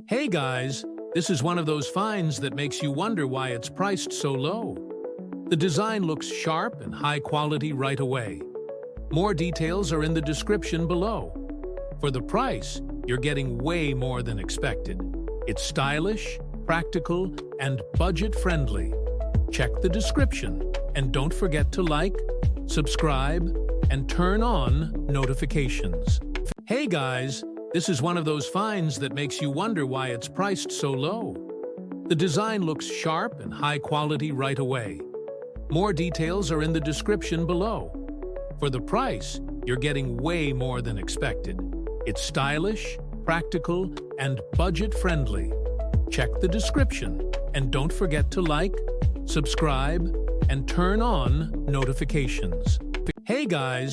Hey guys, this is one of those finds that makes you wonder why it's priced so low. The design looks sharp and high quality right away. More details are in the description below. For the price, you're getting way more than expected. It's stylish, practical, and budget-friendly. Check the description, and don't forget to like, subscribe, and turn on notifications. Hey guys, this is one of those finds that makes you wonder why it's priced so low. The design looks sharp and high quality right away. More details are in the description below. For the price, you're getting way more than expected. It's stylish, practical, and budget-friendly. Check the description, and don't forget to like, subscribe, and turn on notifications. Hey guys,